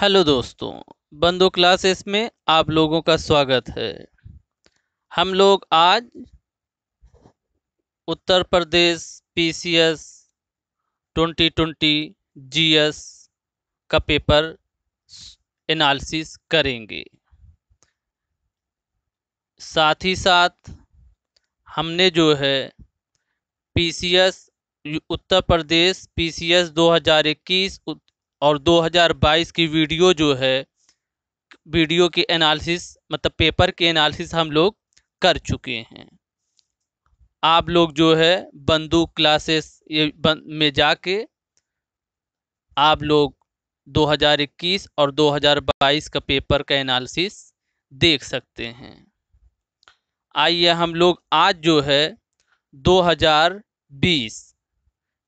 Hello दोस्तों, बंदो classes में आप लोगों का स्वागत है। हम लोग आज उत्तर प्रदेश पीसीएस 2020 जीएस का पेपर एनालिसिस करेंगे। साथ ही साथ हमने जो है पीसीएस उत्तर प्रदेश पीसीएस 2021 और 2022 की वीडियो की एनालिसिस मतलब पेपर के एनालिसिस हम लोग कर चुके हैं। आप लोग जो है बंदूक क्लासेस में जाके आप लोग 2021 और 2022 का पेपर का एनालिसिस देख सकते हैं। आइए हम लोग आज जो है 2020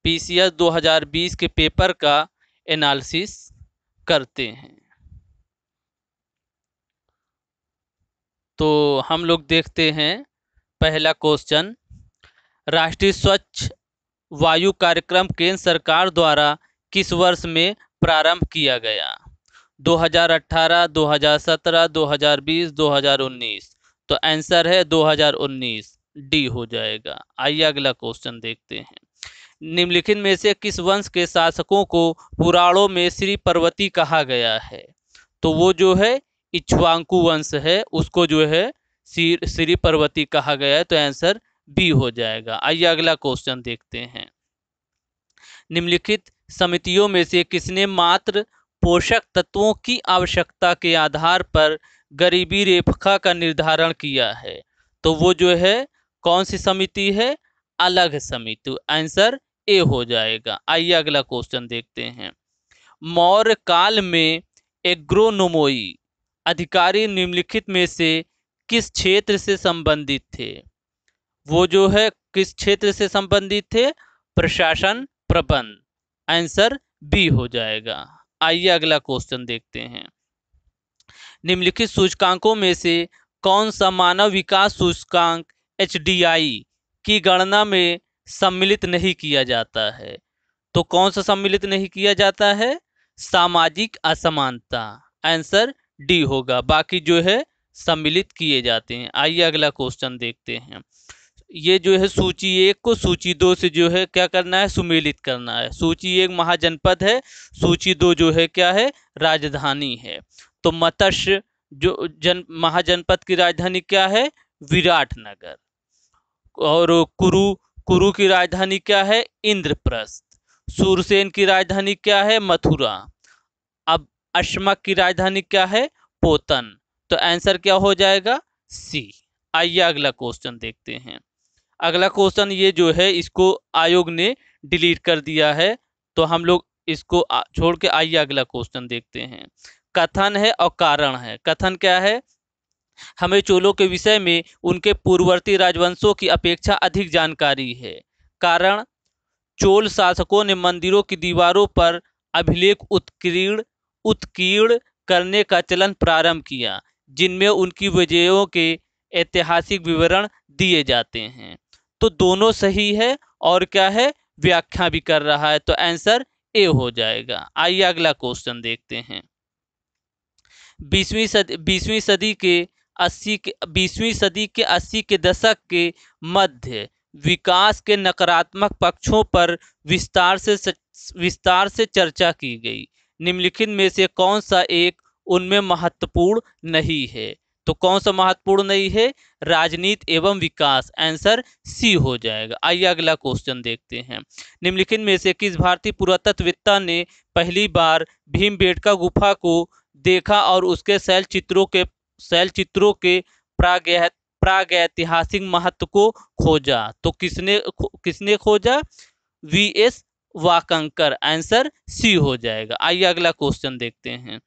पीसीएस 2020 के पेपर का एनालिसिस करते हैं। तो हम लोग देखते हैं पहला क्वेश्चन, राष्ट्रीय स्वच्छ वायु कार्यक्रम केंद्र सरकार द्वारा किस वर्ष में प्रारंभ किया गया? 2018, 2017, 2020, 2019। तो आंसर है 2019, डी हो जाएगा। आइए अगला क्वेश्चन देखते हैं। निम्नलिखित में से किस वंश के शासकों को पुराणों में श्री पर्वती कहा गया है? तो वो जो है इक्ष्वाकु वंश है, उसको जो है श्री पर्वती कहा गया है। तो आंसर बी हो जाएगा। आइए अगला क्वेश्चन देखते हैं। निम्नलिखित समितियों में से किसने मात्र पोषक तत्वों की आवश्यकता के आधार पर गरीबी रेखा का निर्धारण किया है? तो वो जो है कौन सी समिति है? अलग समिति। आंसर ए हो जाएगा। आइए अगला क्वेश्चन देखते हैं। मौर्य काल में एग्रोनोमोई अधिकारी निम्नलिखित में से किस क्षेत्र से संबंधित थे? वो जो है किस क्षेत्र से संबंधित थे? प्रशासन प्रबंध। आंसर बी हो जाएगा। आइए अगला क्वेश्चन देखते हैं। निम्नलिखित सूचकांकों में से कौन सा मानव विकास सूचकांक एचडीआई की गणना में सम्मिलित नहीं किया जाता है? तो कौन सा सम्मिलित नहीं किया जाता है? सामाजिक असमानता। आंसर डी होगा। बाकी जो है सम्मिलित किए जाते हैं। आइए अगला क्वेश्चन देखते हैं। ये जो है सूची एक को सूची दो से जो है क्या करना है? सुमेलित करना है। सूची एक महाजनपद है, सूची दो जो है क्या है? राजधानी है। तो मत्स्य जो महाजनपद की राजधानी क्या है? विराटनगर। और कुरु कुरु की राजधानी क्या है? इंद्रप्रस्थ। सूरसेन की राजधानी क्या है? मथुरा। अब अश्मक की राजधानी क्या है? पोतन। तो आंसर क्या हो जाएगा? सी। आइए अगला क्वेश्चन देखते हैं। अगला क्वेश्चन ये जो है इसको आयोग ने डिलीट कर दिया है, तो हम लोग इसको छोड़ के आइए अगला क्वेश्चन देखते हैं। कथन है और कारण है। कथन क्या है? हमें चोलों के विषय में उनके पूर्ववर्ती राजवंशों की अपेक्षा अधिक जानकारी है। कारण, चोल शासकों ने मंदिरों की दीवारों पर अभिलेख उत्कीर्ण उत्कीर्ण करने का चलन प्रारंभ किया, जिनमें उनकी विजयों के ऐतिहासिक विवरण दिए जाते हैं। तो दोनों सही है और क्या है? व्याख्या भी कर रहा है। तो आंसर ए हो जाएगा। आइए अगला क्वेश्चन देखते हैं। 20वीं सदी के 80 के दशक के मध्य विकास के नकारात्मक पक्षों पर विस्तार से चर्चा की गई। निम्नलिखित में से कौन सा एक उनमें महत्वपूर्ण नहीं है? तो कौन सा महत्वपूर्ण नहीं है? राजनीति एवं विकास। आंसर सी हो जाएगा। आइए अगला क्वेश्चन देखते हैं। निम्नलिखित में से किस भारतीय पुरातत्ववेत्ता ने पहली बार भीमबेटका गुफा को देखा और उसके शैल चित्रों के प्रागैतिहासिक महत्व को खोजा? तो किसने खोजा? वीएस वाकंकर। आंसर सी हो जाएगा। आइए अगला क्वेश्चन देखते हैं।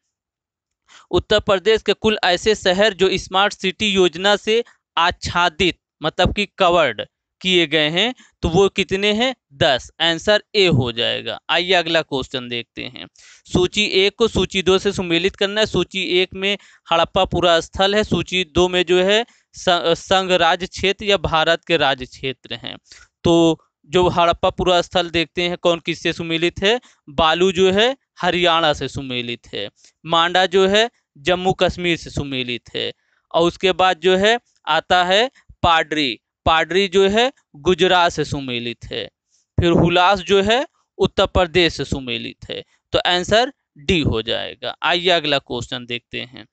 उत्तर प्रदेश के कुल ऐसे शहर जो स्मार्ट सिटी योजना से आच्छादित मतलब कि कवर्ड किए गए हैं, तो वो कितने हैं? 10। आंसर ए हो जाएगा। आइए अगला क्वेश्चन देखते हैं। सूची एक को सूची दो से सुमेलित करना है। सूची एक में हड़प्पा पूरा स्थल है, सूची दो में जो है संघ राज्य क्षेत्र या भारत के राज्य क्षेत्र हैं। तो जो हड़प्पा पुरा स्थल देखते हैं कौन किससे सुमेलित है, बालू जो है हरियाणा से सुमेलित है, मांडा जो है जम्मू कश्मीर से सुमेलित है, और उसके बाद जो है आता है पाडरी, पाडरी जो है गुजरात से सुमेलित है, फिर हुलास जो है उत्तर प्रदेश से सुमेलित है। तो आंसर डी हो जाएगा। आइए अगला क्वेश्चन देखते हैं।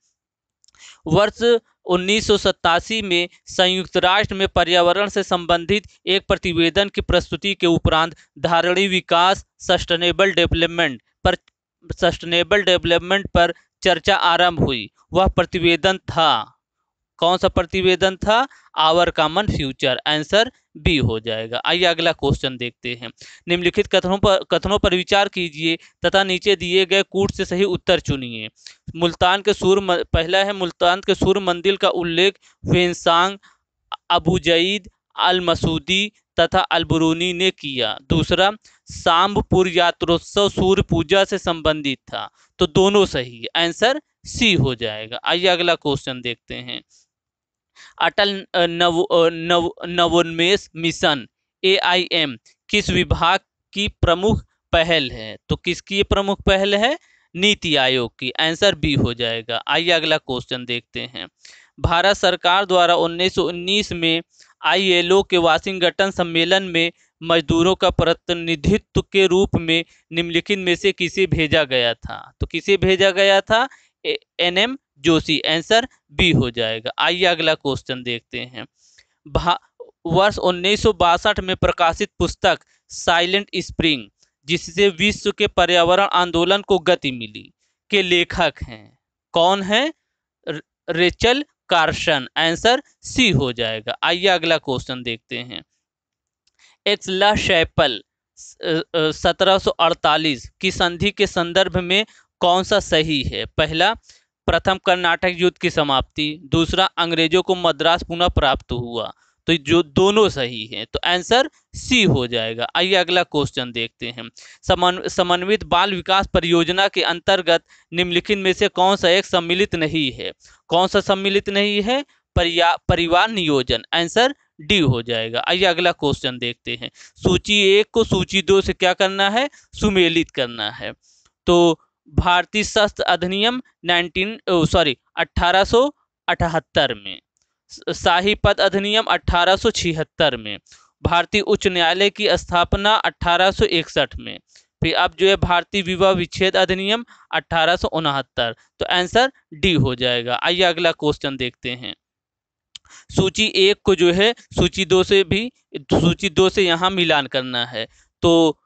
वर्ष 1987 में संयुक्त राष्ट्र में पर्यावरण से संबंधित एक प्रतिवेदन की प्रस्तुति के उपरांत धारणीय विकास सस्टेनेबल डेवलपमेंट पर चर्चा आरंभ हुई। वह प्रतिवेदन था, कौन सा प्रतिवेदन था? Our common future. Answer B हो जाएगा। आइए अगला क्वेश्चन देखते हैं। निम्नलिखित कथनों पर विचार कीजिए तथा नीचे दिए गए कूट से सही उत्तर चुनिए। पहला है मुल्तान के सूर्य मंदिर का उल्लेख वेंसांग, अबू जईद, अल मसूदी तथा अलबरूनी ने किया। दूसरा, सांबपुर यात्रोत्सव सूर्य पूजा से संबंधित था। तो दोनों सही है, आंसर सी हो जाएगा। आइए अगला क्वेश्चन देखते हैं। अटल नवोन्मेष मिशन AIM किस विभाग की प्रमुख पहल है? तो किसकी ये प्रमुख पहल है? नीति आयोग की। आंसर बी हो जाएगा। आइए अगला क्वेश्चन देखते हैं। भारत सरकार द्वारा 1919 में ILO के वाशिंगटन सम्मेलन में मजदूरों का प्रतिनिधित्व के रूप में निम्नलिखित में से किसे भेजा गया था? तो किसे भेजा गया था? NM जोशी। आंसर बी हो जाएगा। आइए अगला क्वेश्चन देखते हैं। वर्ष 1962 में प्रकाशित पुस्तक साइलेंट स्प्रिंग, जिससे विश्व के पर्यावरण आंदोलन को गति मिली, के लेखक हैं कौन है? Rachel Carson. आंसर सी हो जाएगा। आइए अगला क्वेश्चन देखते हैं। एक्सला शैपल 1748 की संधि के संदर्भ में कौन सा सही है? पहला, प्रथम कर्नाटक युद्ध की समाप्ति। दूसरा, अंग्रेजों को मद्रास पुनः प्राप्त हुआ। तो जो दोनों सही हैं, तो आंसर सी हो जाएगा। आइए अगला क्वेश्चन देखते हैं। समन्वित बाल विकास परियोजना के अंतर्गत निम्नलिखित में से कौन सा एक सम्मिलित नहीं है? कौन सा सम्मिलित नहीं है? परिवार नियोजन। आंसर डी हो जाएगा। आइए अगला क्वेश्चन देखते हैं। सूची 1 को सूची 2 से क्या करना है? सुमेलित करना है। तो भारतीय शस्त्र अधिनियम 1878 में, शाही पद अधिनियम 1876 में, भारतीय उच्च न्यायालय की स्थापना 1861 में, फिर अब जो है भारतीय विवाह विच्छेद अधिनियम 1869। तो आंसर डी हो जाएगा। आइए अगला क्वेश्चन देखते हैं। सूची 1 को जो है सूची 2 से यहाँ मिलान करना है। तो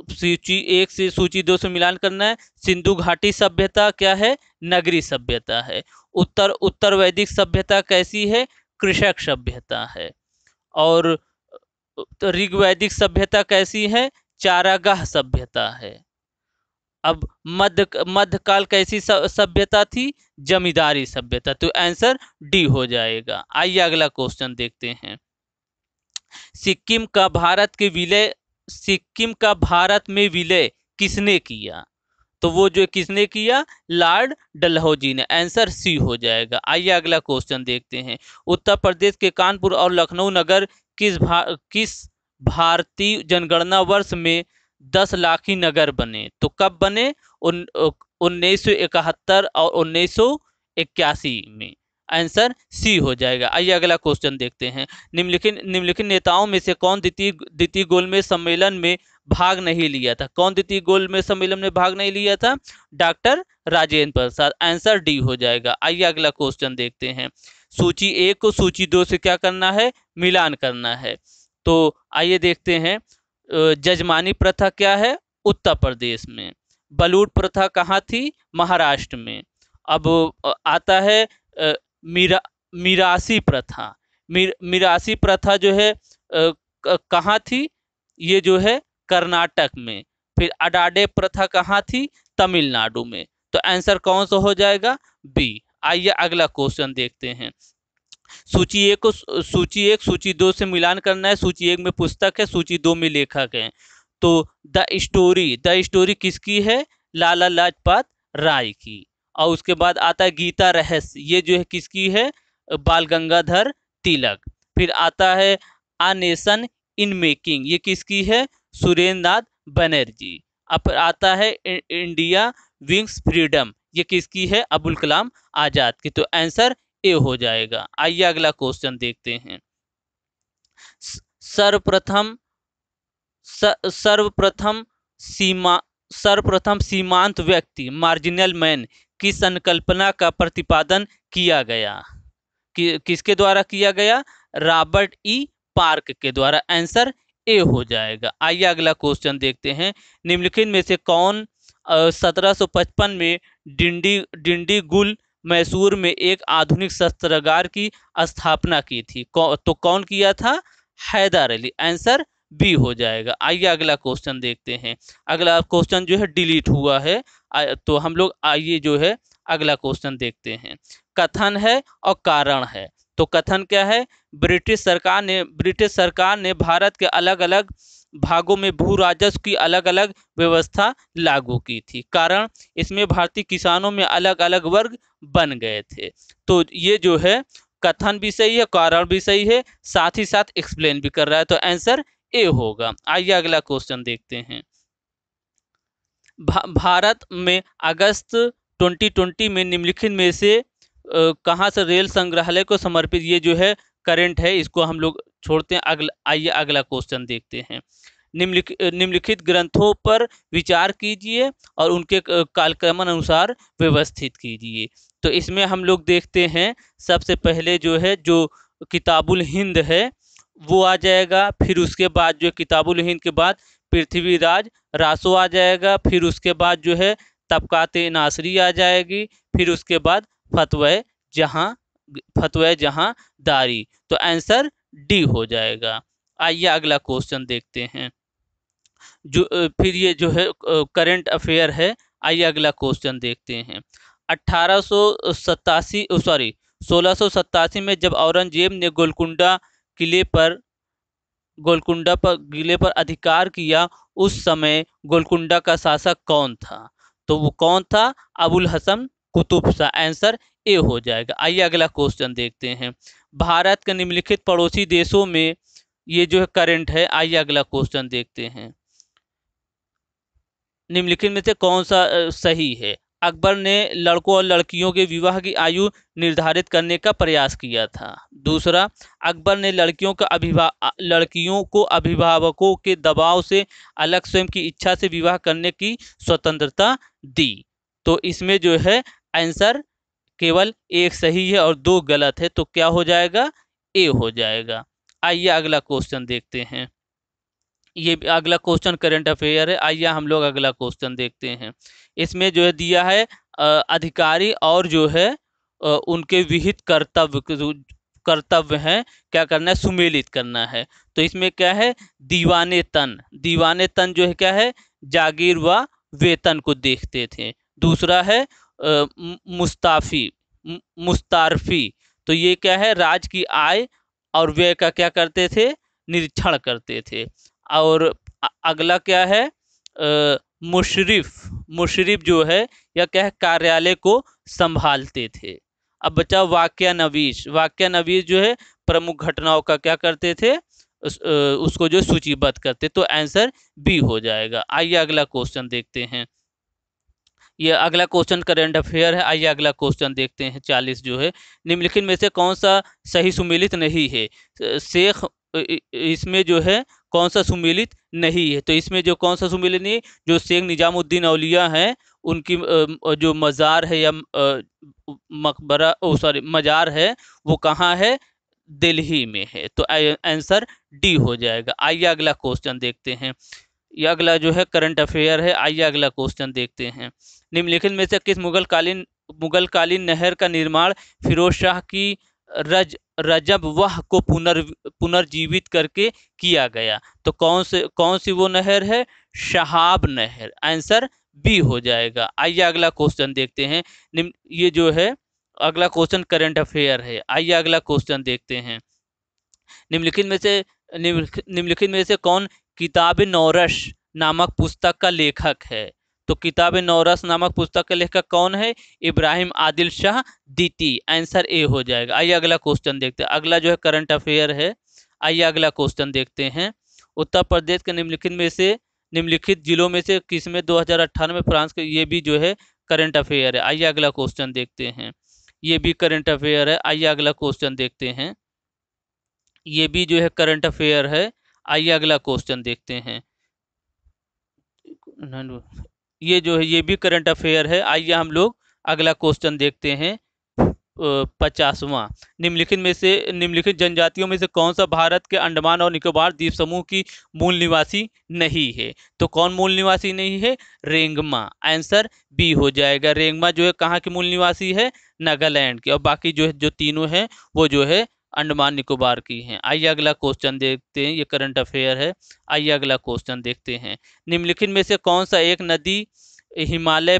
सूची 1 से सूची 2 से मिलान करना है। सिंधु घाटी सभ्यता क्या है? नगरी सभ्यता है। उत्तर वैदिक सभ्यता कैसी है? कृषक सभ्यता है। और ऋग्वैदिक सभ्यता कैसी है? चारागाह सभ्यता है। अब मध्यकाल कैसी सभ्यता थी? जमींदारी सभ्यता। तो आंसर डी हो जाएगा। आइए अगला क्वेश्चन देखते हैं। सिक्किम का भारत में विलय किसने किया? तो वो जो किसने किया? लॉर्ड डलहौजी ने। आंसर सी हो जाएगा। आइए अगला क्वेश्चन देखते हैं। उत्तर प्रदेश के कानपुर और लखनऊ नगर किस भारतीय जनगणना वर्ष में 10 लाखी नगर बने? तो कब बने? 1971 और 1981 में। आंसर सी हो जाएगा। आइए अगला क्वेश्चन देखते हैं। निम्नलिखित नेताओं में से कौन द्वितीय गोलमेज सम्मेलन में भाग नहीं लिया था? कौन द्वितीय गोलमेज सम्मेलन में भाग नहीं लिया था? Doctor Rajendra Prasad. Answer D हो जाएगा। आइए अगला क्वेश्चन देखते हैं। सूची 1 को सूची 2 से क्या करना है? मिलान करना है। तो आइए देखते हैं। जजमानी प्रथा क्या है? उत्तर प्रदेश में। बलूट प्रथा कहाँ थी? महाराष्ट्र में। अब आता है मिरासी प्रथा। मिरासी प्रथा जो है कहाँ थी? ये जो है कर्नाटक में। फिर अडाडे प्रथा कहाँ थी? तमिलनाडु में। तो आंसर कौन सा हो जाएगा? बी। आइए अगला क्वेश्चन देखते हैं। सूची 1 सूची 2 से मिलान करना है। सूची 1 में पुस्तक है, सूची 2 में लेखक है। तो द स्टोरी किसकी है? लाला लाजपत राय की। और उसके बाद आता है गीता रहस्य, ये जो है किसकी है? बाल गंगाधर तिलक। फिर आता है आ नेशन इन मेकिंग, ये किसकी है? सुरेंद्र नाथ बनर्जी। अब आता है इंडिया विंग्स फ्रीडम, ये किसकी है? अबुल कलाम आजाद की। तो आंसर ए हो जाएगा। आइए अगला क्वेश्चन देखते हैं। सर्वप्रथम सर्वप्रथम सीमा सर्वप्रथम सीमांत व्यक्ति मार्जिनल मैन की संकल्पना का प्रतिपादन किया गया? किसके द्वारा किया गया? रॉबर्ट ई पार्क के द्वारा। आंसर ए हो जाएगा। आइए अगला क्वेश्चन देखते हैं। निम्नलिखित में से कौन 1755 में डिंडीगुल मैसूर में एक आधुनिक शस्त्रागार की स्थापना की थी? तो कौन किया था? हैदर अली। आंसर बी हो जाएगा। आइए अगला क्वेश्चन देखते हैं। अगला क्वेश्चन जो है डिलीट हुआ है, तो हम लोग आइए जो है अगला क्वेश्चन देखते हैं। कथन है और कारण है। तो कथन क्या है? ब्रिटिश सरकार ने भारत के अलग अलग भागों में भू राजस्व की अलग अलग व्यवस्था लागू की थी। कारण, इसमें भारतीय किसानों में अलग अलग वर्ग बन गए थे। तो ये जो है कथन भी सही है, कारण भी सही है, साथ ही साथ एक्सप्लेन भी कर रहा है। तो आंसर ए होगा। आइए अगला क्वेश्चन देखते हैं। भारत में अगस्त 2020 में निम्नलिखित में से कहाँ से रेल संग्रहालय को समर्पित, ये जो है करंट है, इसको हम लोग छोड़ते हैं। आइए अगला क्वेश्चन देखते हैं। निम्नलिखित ग्रंथों पर विचार कीजिए और उनके कालक्रमण अनुसार व्यवस्थित कीजिए। तो इसमें हम लोग देखते हैं सबसे पहले जो है जो किताबुल हिंद है वो आ जाएगा। फिर उसके बाद जो किताबुल हिंद के बाद पृथ्वीराज रासो आ जाएगा। फिर उसके बाद जो है तबकाते नासरी आ जाएगी। फिर उसके बाद फतवा जहां दारी। तो आंसर डी हो जाएगा। आइए अगला क्वेश्चन देखते हैं। फिर ये जो है करंट अफेयर है। आइए अगला क्वेश्चन देखते हैं। 1687 में जब औरंगजेब ने गोलकुंडा पर अधिकार किया, उस समय गोलकुंडा का शासक कौन था? तो वो कौन था? अबुल हसन कुतुब शाह। आंसर ए हो जाएगा। आइए अगला क्वेश्चन देखते हैं। भारत के निम्नलिखित पड़ोसी देशों में, ये जो है करंट है। आइए अगला क्वेश्चन देखते हैं। निम्नलिखित में से कौन सा सही है? अकबर ने लड़कों और लड़कियों के विवाह की आयु निर्धारित करने का प्रयास किया था। दूसरा, अकबर ने लड़कियों को अभिभावकों के दबाव से अलग स्वयं की इच्छा से विवाह करने की स्वतंत्रता दी। तो इसमें जो है आंसर केवल एक सही है और दो गलत है। तो क्या हो जाएगा? ए हो जाएगा। आइए अगला क्वेश्चन देखते हैं। ये अगला क्वेश्चन करंट अफेयर है। आइए हम लोग अगला क्वेश्चन देखते हैं। इसमें जो है दिया है अधिकारी और जो है उनके विहित कर्तव्य हैं, क्या करना है? सुमेलित करना है। तो इसमें क्या है? दीवाने तन जो है क्या है? जागीर व वेतन को देखते थे। दूसरा है मुस्तारफी, तो ये क्या है? राज की आय और व्यय का क्या करते थे? निरीक्षण करते थे। और अगला क्या है? मुशरिफ जो है या क्या है? कार्यालय को संभालते थे। अब बचा वाक्यानवीश जो है प्रमुख घटनाओं का क्या करते थे? उसको जो सूचीबद्ध करते। तो आंसर बी हो जाएगा। आइए अगला क्वेश्चन देखते हैं। ये अगला क्वेश्चन करंट अफेयर है। आइए अगला क्वेश्चन देखते हैं। 40 जो है, निम्नलिखित में से कौन सा सही सुमेलित नहीं है? शेख, इसमें जो है कौन सा सुमेलित नहीं है? तो इसमें जो कौन सा सुमेलित नहीं, जो शेख निजामुद्दीन औलिया हैं उनकी जो मज़ार है या मकबरा मज़ार है वो कहाँ है? दिल्ली में है। तो आंसर डी हो जाएगा। आइए अगला क्वेश्चन देखते हैं। यह अगला जो है करंट अफेयर है। आइए अगला क्वेश्चन देखते हैं। निम्नलिखित में से किस मुगलकालीन नहर का निर्माण फिरोज शाह की रजबवह को पुनर्जीवित करके किया गया? तो कौन सी वो नहर है? शहाब नहर। आंसर बी हो जाएगा। आइए अगला क्वेश्चन देखते हैं। ये जो है अगला क्वेश्चन करंट अफेयर है। आइए अगला क्वेश्चन देखते हैं। निम्नलिखित में से कौन किताब नौरश नामक पुस्तक का लेखक है? तो किताब नौरस नामक पुस्तक का लेखक कौन है? इब्राहिम आदिल शाह द्वितीय। आंसर ए हो जाएगा। आइए अगला क्वेश्चन देखते हैं। अगला जो है करंट अफेयर है। आइए अगला क्वेश्चन देखते हैं। उत्तर प्रदेश के निम्नलिखित जिलों में से किस में 2018 में फ्रांस के, ये भी जो है करंट अफेयर है। आइए अगला क्वेश्चन देखते हैं। ये भी करंट अफेयर है। आइए अगला क्वेश्चन देखते हैं। ये भी जो है करंट अफेयर है। आइए अगला क्वेश्चन देखते हैं। ये जो है ये भी करंट अफेयर है। आइए हम लोग अगला क्वेश्चन देखते हैं। 50वां, निम्नलिखित जनजातियों में से कौन सा भारत के अंडमान और निकोबार द्वीप समूह की मूल निवासी नहीं है? तो कौन मूल निवासी नहीं है? रेंगमा। आंसर बी हो जाएगा। रेंगमा जो है कहाँ की मूल निवासी है? नागालैंड की। और बाकी जो है जो तीनों हैं वो जो है अंडमान निकोबार की हैं। आइए अगला क्वेश्चन देखते हैं। ये करंट अफेयर है। आइए अगला क्वेश्चन देखते हैं। निम्नलिखित में से कौन सा एक नदी हिमालय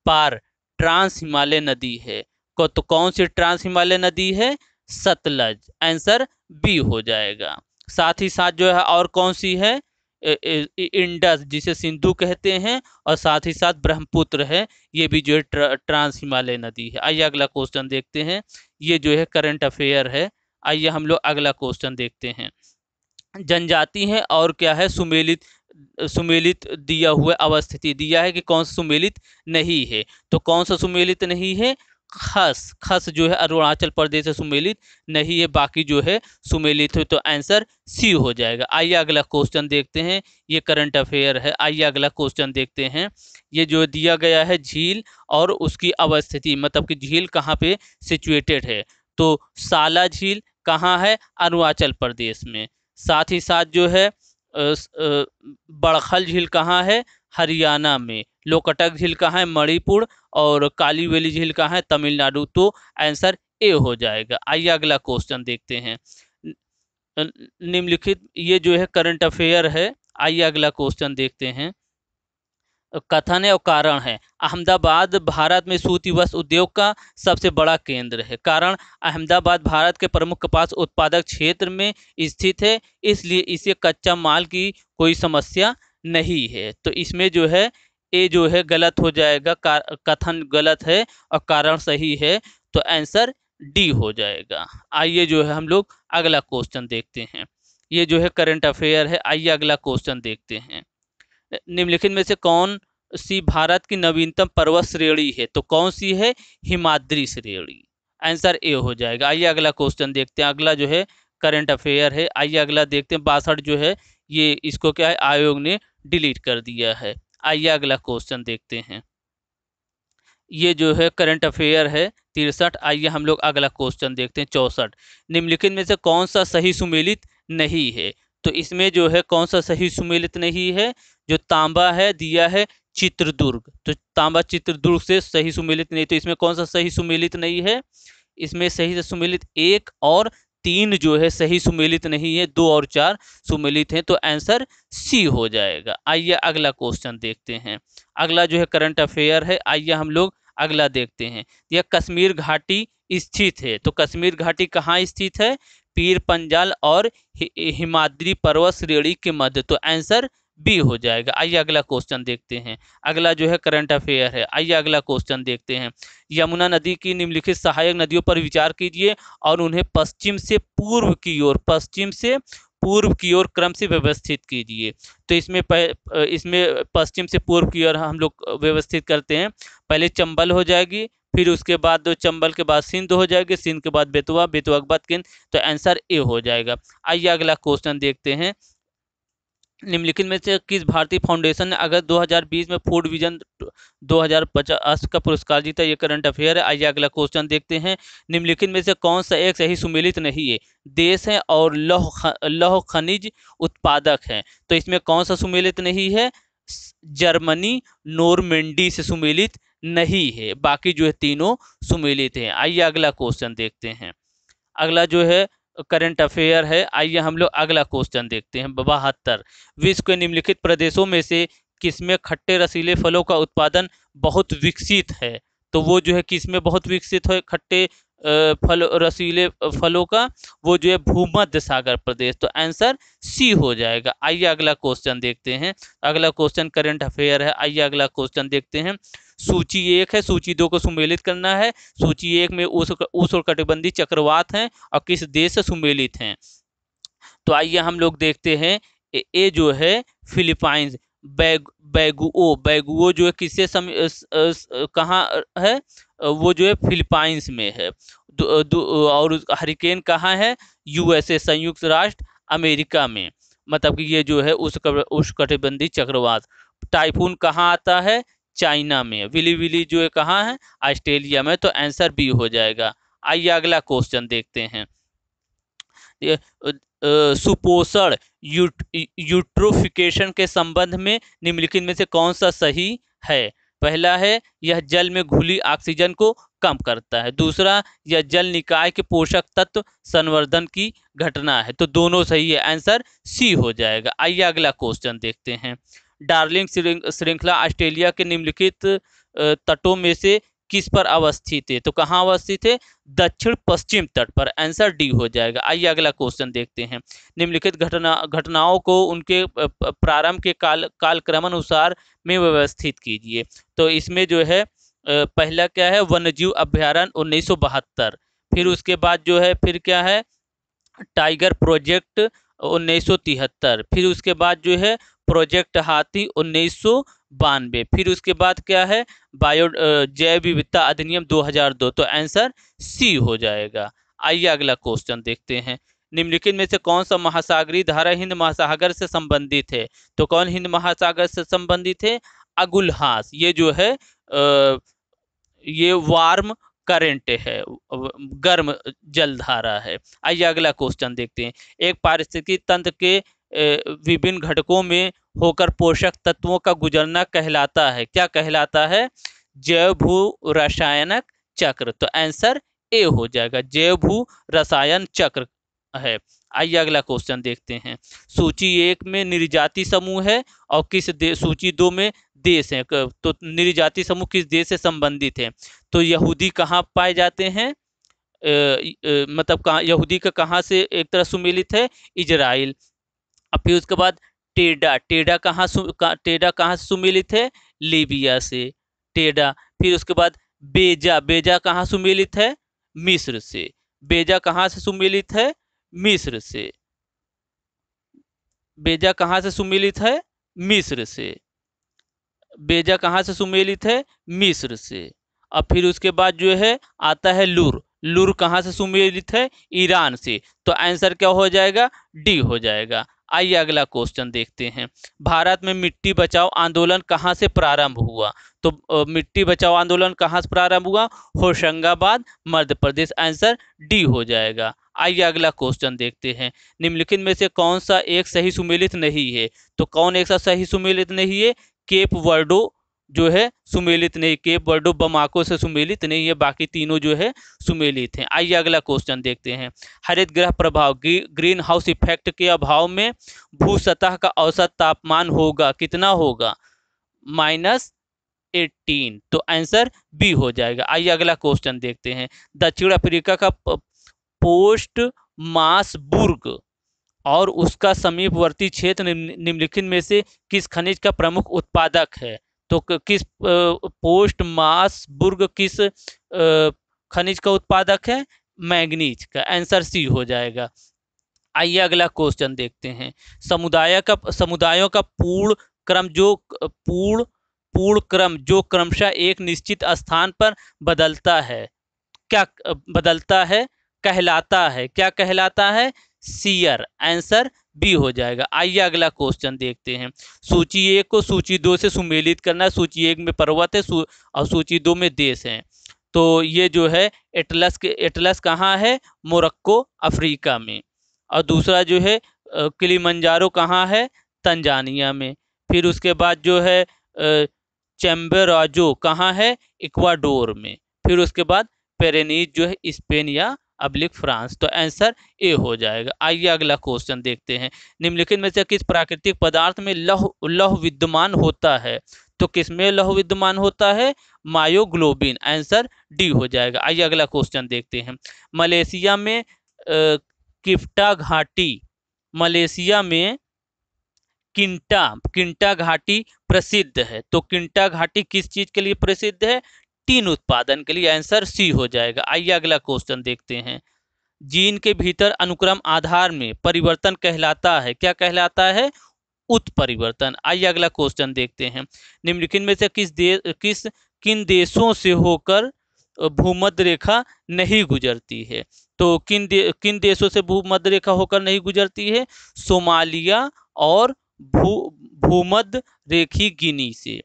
पार ट्रांस हिमालय नदी है? तो कौन सी ट्रांस हिमालय नदी है? सतलज। आंसर बी हो जाएगा। साथ ही साथ जो है और कौन सी है? इंडस, जिसे सिंधु कहते हैं, और साथ ही साथ ब्रह्मपुत्र है। ये भी जो है ट्रांस हिमालय नदी है। आइए अगला क्वेश्चन देखते हैं। ये जो है करंट अफेयर है। आइए हम लोग अगला क्वेश्चन देखते हैं। जनजाति है और क्या है? सुमेलित। सुमेलित दिया हुआ अवस्थिति दिया है कि कौन सा सुमेलित नहीं है। तो कौन सा सुमेलित नहीं है? खस। खस जो है अरुणाचल प्रदेश से सुमेलित नहीं है, बाकी जो है सुमेलित है। तो आंसर सी हो जाएगा। आइए अगला क्वेश्चन देखते हैं। ये करंट अफेयर है। आइए अगला क्वेश्चन देखते हैं। ये जो दिया गया है झील और उसकी अवस्थिति, मतलब कि झील कहाँ पे सिचुएटेड है। तो साला झील कहाँ है? अरुणाचल प्रदेश में। साथ ही साथ जो है बड़खल झील कहाँ है? हरियाणा में। लोकटक झील कहाँ है? मणिपुर। और कालीवेली झील कहाँ है? तमिलनाडु। तो आंसर ए हो जाएगा। आइए अगला क्वेश्चन देखते हैं। निम्नलिखित, ये जो है करंट अफेयर है। आइए अगला क्वेश्चन देखते हैं। कथन है और कारण है। अहमदाबाद भारत में सूती वस्त्र उद्योग का सबसे बड़ा केंद्र है। कारण, अहमदाबाद भारत के प्रमुख कपास उत्पादक क्षेत्र में स्थित है, इसलिए इसे कच्चा माल की कोई समस्या नहीं है। तो इसमें जो है ए जो है गलत हो जाएगा। कथन गलत है और कारण सही है। तो आंसर डी हो जाएगा। आइए जो है हम लोग अगला क्वेश्चन देखते हैं। ये जो है करंट अफेयर है। आइए अगला क्वेश्चन देखते हैं। निम्नलिखित में से कौन सी भारत की नवीनतम पर्वत श्रेणी है? तो कौन सी है? हिमाद्री श्रेणी। आंसर ए हो जाएगा। आइए अगला क्वेश्चन देखते हैं। अगला जो है करंट अफेयर है। आइए अगला देखते हैं। 62 जो है ये इसको क्या है? आयोग ने डिलीट कर दिया है। आइए अगला क्वेश्चन देखते हैं। ये जो है करंट अफेयर है। 63। आइए हम लोग अगला क्वेश्चन देखते हैं। 64, निम्नलिखित में से कौन सा सही सुमेलित नहीं है? तो इसमें जो है कौन सा सही सुमेलित नहीं है? जो तांबा है दिया है चित्रदुर्ग, तो तांबा चित्रदुर्ग से सही सुमेलित नहीं। तो इसमें कौन सा सही सुमेलित नहीं है? इसमें सही से सुमेलित 1 और 3 जो है सही सुमेलित नहीं है, 2 और 4 सुमेलित हैं। तो आंसर सी हो जाएगा। आइए अगला क्वेश्चन देखते हैं। अगला जो है करंट अफेयर है। आइए हम लोग अगला देखते हैं। यह कश्मीर घाटी स्थित है। तो कश्मीर घाटी कहाँ स्थित है? पीर पंजाल और हिमाद्री पर्वत श्रेणी के मध्य। तो आंसर बी हो जाएगा। आइए अगला क्वेश्चन देखते हैं। अगला जो है करंट अफेयर है। आइए अगला क्वेश्चन देखते हैं। यमुना नदी की निम्नलिखित सहायक नदियों पर विचार कीजिए और उन्हें पश्चिम से पूर्व की ओर क्रम से व्यवस्थित कीजिए। तो इसमें पश्चिम से पूर्व की ओर हम लोग व्यवस्थित करते हैं। पहले चंबल हो जाएगी, फिर उसके बाद चंबल के बाद सिंध हो जाएगी, सिंध के बाद बेतवा, बेतवा के बाद किन। तो आंसर ए हो जाएगा। आइए अगला क्वेश्चन देखते हैं। निम्नलिखित में से किस भारतीय फाउंडेशन ने अगस्त 2020 में फूड विजन 2050 का पुरस्कार जीता? ये करंट अफेयर है। आइए अगला क्वेश्चन देखते हैं। निम्नलिखित में से कौन सा एक सही सुमेलित नहीं है? देश है और लौह खनिज उत्पादक है। तो इसमें कौन सा सुमेलित नहीं है? जर्मनी नॉर्मेंडी से सुमेलित नहीं है, बाकी जो है तीनों सुमेलित हैं। आइए अगला क्वेश्चन देखते हैं। अगला जो है करंट अफेयर है। आइए हम लोग अगला क्वेश्चन देखते हैं। 72, विश्व के निम्नलिखित प्रदेशों में से किसमें खट्टे रसीले फलों का उत्पादन बहुत विकसित है? तो वो जो है किसमें बहुत विकसित है खट्टे फल रसीले फलों का? वो जो है भूमध्य सागर प्रदेश। तो आंसर सी हो जाएगा। आइए अगला क्वेश्चन देखते हैं। अगला क्वेश्चन करंट अफेयर है। आइए अगला क्वेश्चन देखते हैं। सूची 1 है, सूची 2 को सुमेलित करना है। सूची 1 में उष्णकटिबंधीय चक्रवात हैं और किस देश से सुमेलित हैं? तो आइए हम लोग देखते हैं। ए जो है फिलीपाइंस। बैगुओ जो है किससे कहाँ है? वो जो है फिलीपाइंस में है। और हरिकेन कहाँ है? यूएसए, संयुक्त राष्ट्र अमेरिका में। मतलब कि ये जो है उष्णकटिबंधीय चक्रवात। टाइफून कहाँ आता है? चाइना में। विली विली जो है कहाँ है? ऑस्ट्रेलिया में। तो आंसर बी हो जाएगा। आइए अगला क्वेश्चन देखते हैं। सुपोषण यूट्रोफिकेशन के संबंध में निम्नलिखित में से कौन सा सही है? पहला है यह जल में घुली ऑक्सीजन को कम करता है। दूसरा, यह जल निकाय के पोषक तत्व संवर्धन की घटना है। तो दोनों सही है, आंसर सी हो जाएगा। आइए अगला क्वेश्चन देखते हैं। डार्लिंग श्रृंखला ऑस्ट्रेलिया के निम्नलिखित तटों में से किस पर अवस्थित है? तो कहाँ अवस्थित है? दक्षिण पश्चिम तट पर। आंसर डी हो जाएगा। आइए अगला क्वेश्चन देखते हैं। निम्नलिखित घटनाओं को उनके प्रारंभ के कालक्रमानुसार में व्यवस्थित कीजिए। तो इसमें जो है पहला क्या है? वन्यजीव अभ्यारण्य 1972। फिर उसके बाद जो है फिर क्या है? Tiger project 1973। फिर उसके बाद जो है प्रोजेक्ट हाथी 1992। फिर उसके बाद क्या है? बायो जैव विविधता अधिनियम 2002। तो आंसर सी हो जाएगा। आइए अगला क्वेश्चन देखते हैं। निम्नलिखित में से कौन सा महासागरीय धारा हिंद महासागर से संबंधित है? तो कौन हिंद महासागर से संबंधित है? अगुलहास। ये जो है ये वार्म करंट है, गर्म जलधारा है। आइए अगला क्वेश्चन देखते हैं। एक पारिस्थितिकी तंत्र के विभिन्न घटकों में होकर पोषक तत्वों का गुजरना कहलाता है। क्या कहलाता है? जैव भू रसायनक चक्र। तो आंसर ए हो जाएगा, जैव भू रसायन चक्र है। आइए अगला क्वेश्चन देखते हैं। सूची 1 में निर्जाति समूह है और सूची 2 में देश है। तो निर्जाति समूह किस देश से संबंधित है? तो यहूदी कहाँ पाए जाते हैं? मतलब कहाँ यहूदी का कहाँ से एक तरह सुमेलित है? इजराइल। अब फिर उसके बाद टेडा कहाँ से सुमेलित है? लीबिया से टेडा। फिर उसके बाद बेजा कहाँ सुमेलित है? मिस्र से। बेजा कहाँ से सुमेलित है? मिस्र से। बेजा कहाँ से सुमेलित है? मिस्र से। बेजा कहाँ से सुमेलित है? मिस्र से। अब फिर उसके बाद जो है आता है लूर। लूर कहाँ से सुमेलित है? ईरान से। तो आंसर क्या हो जाएगा? डी हो जाएगा। आइए अगला क्वेश्चन देखते हैं। भारत में मिट्टी बचाओ आंदोलन कहाँ से प्रारंभ हुआ? तो मिट्टी बचाओ आंदोलन कहाँ से प्रारंभ हुआ? होशंगाबाद, मध्य प्रदेश। आंसर डी हो जाएगा। आइए अगला क्वेश्चन देखते हैं। निम्नलिखित में से कौन सा एक सही सुमेलित नहीं है? तो कौन एक सा सही सुमेलित नहीं है? केप वर्डो जो है सुमेलित नहीं। केप वर्डो बमाको से सुमेलित नहीं है। बाकी तीनों जो है सुमेलित हैं। आइए अगला क्वेश्चन देखते हैं। हरित गृह प्रभाव ग्रीन हाउस इफेक्ट के अभाव में भू सतह का औसत तापमान होगा, कितना होगा? -18। तो आंसर बी हो जाएगा। आइए अगला क्वेश्चन देखते हैं। दक्षिण अफ्रीका का पोस्ट मासबुर्ग और उसका समीपवर्ती क्षेत्र निम्नलिखित में से किस खनिज का प्रमुख उत्पादक है? तो किस पोस्ट मासबुर्ग किस खनिज का उत्पादक है? मैग्नीज का। आंसर सी हो जाएगा। आइए अगला क्वेश्चन देखते हैं। समुदायों का पूर्ण क्रम जो क्रमशः एक निश्चित स्थान पर बदलता है, क्या बदलता है? कहलाता है। क्या कहलाता है? सीयर। आंसर बी हो जाएगा। आइए अगला क्वेश्चन देखते हैं। सूची 1 को सूची 2 से सुमेलित करना। सूची 1 में पर्वत है और सूची 2 में देश है। तो ये जो है एटलस कहाँ है? मोरक्को, अफ्रीका में। और दूसरा जो है किलिमंजारो कहाँ है? तंजानिया में। फिर उसके बाद जो है चेम्बोराजो कहाँ है? इक्वाडोर में। फिर उसके बाद पेरेनीज जो है स्पेन या फ्रांस। तो आंसर ए हो जाएगा। आइए अगला क्वेश्चन देखते हैं। निम्नलिखित में से किस प्राकृतिक पदार्थ में लौह विद्यमान होता है? तो किसमें लौह विद्यमान होता है? मायोग्लोबिन। आंसर डी हो जाएगा। आइए अगला क्वेश्चन देखते हैं। मलेशिया में किफ्टा घाटी मलेशिया में किंटा घाटी प्रसिद्ध है। तो किंटा घाटी किस चीज के लिए प्रसिद्ध है? टीन उत्पादन के लिए। आंसर सी हो जाएगा। आइए अगला क्वेश्चन देखते हैं। जीन के भीतर अनुक्रम आधार में परिवर्तन कहलाता है? क्या कहलाता है? उत्परिवर्तन। आइए अगला क्वेश्चन देखते हैं। निम्नलिखित में से किन देशों से होकर भूमध्य रेखा नहीं गुजरती है? तो किन देशों से भूमध्य रेखा होकर नहीं गुजरती है? सोमालिया और भूमध्य रेखी गिनी से,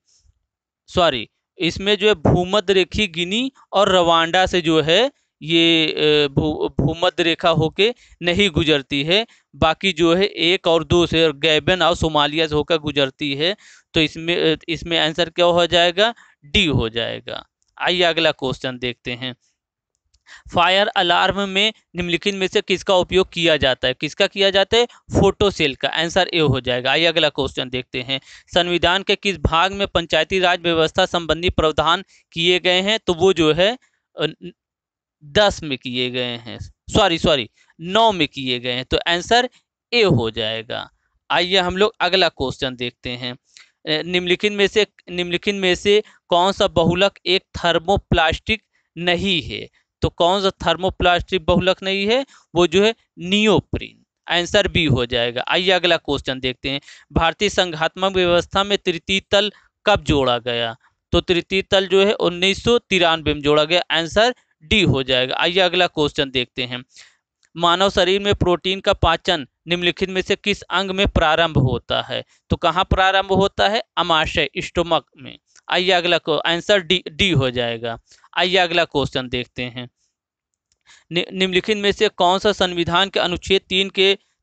सॉरी, इसमें जो है भूमध्य रेखी गिनी और रवांडा से जो है ये भूमध्य रेखा होके नहीं गुजरती है। बाकी जो है 1 और 2 से, गैबन और सोमालिया से होकर गुजरती है। तो इसमें आंसर क्या हो जाएगा? डी हो जाएगा। आइए अगला क्वेश्चन देखते हैं। फायर अलार्म में निम्नलिखित में से किसका उपयोग किया जाता है? किसका किया जाता है? फोटो सेल का। आंसर ए हो जाएगा। आइए अगला क्वेश्चन देखते हैं। संविधान के किस भाग में पंचायती राज व्यवस्था संबंधी प्रावधान किए गए हैं? तो वो जो है 10 में किए गए हैं, सॉरी 9 में किए गए हैं। तो आंसर ए हो जाएगा। आइए हम लोग अगला क्वेश्चन देखते हैं। निम्नलिखित में से कौन सा बहुलक एक थर्मोप्लास्टिक नहीं है? तो कौन सा थर्मोप्लास्टिक बहुलक नहीं है? वो जो है नियोप्रीन। आंसर बी हो जाएगा। आइए अगला क्वेश्चन देखते हैं। भारतीय संघात्मक व्यवस्था में तृतीय तल कब जोड़ा गया? तो तृतीय तल जो है 1993 में जोड़ा गया। आंसर डी हो जाएगा। आइए अगला क्वेश्चन देखते हैं। मानव शरीर में प्रोटीन का पाचन निम्नलिखित में से किस अंग में प्रारंभ होता है? तो कहाँ प्रारंभ होता है? अमाशय, स्टोमक में। आइए अगला को आंसर डी हो जाएगा। आइए अगला क्वेश्चन देखते हैं। निम्नलिखित में से कौन सा संविधान के अनुच्छेद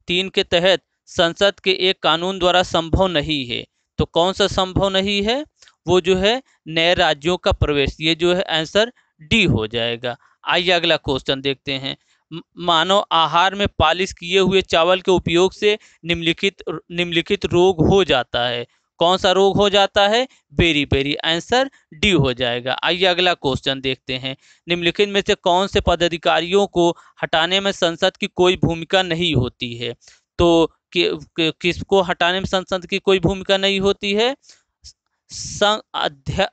3 के तहत संसद के एक कानून द्वारा संभव नहीं है? तो कौन सा संभव नहीं है? वो जो है नए राज्यों का प्रवेश। ये जो है आंसर डी हो जाएगा। आइए अगला क्वेश्चन देखते हैं। मानव आहार में पालिश किए हुए चावल के उपयोग से निम्नलिखित रोग हो जाता है। कौन सा रोग हो जाता है? बेरी। आंसर डी हो जाएगा। आइए अगला क्वेश्चन देखते हैं। निम्नलिखित में से कौन से पदाधिकारियों को हटाने में संसद की कोई भूमिका नहीं होती है? तो किसको हटाने में संसद की कोई भूमिका नहीं होती है? संघ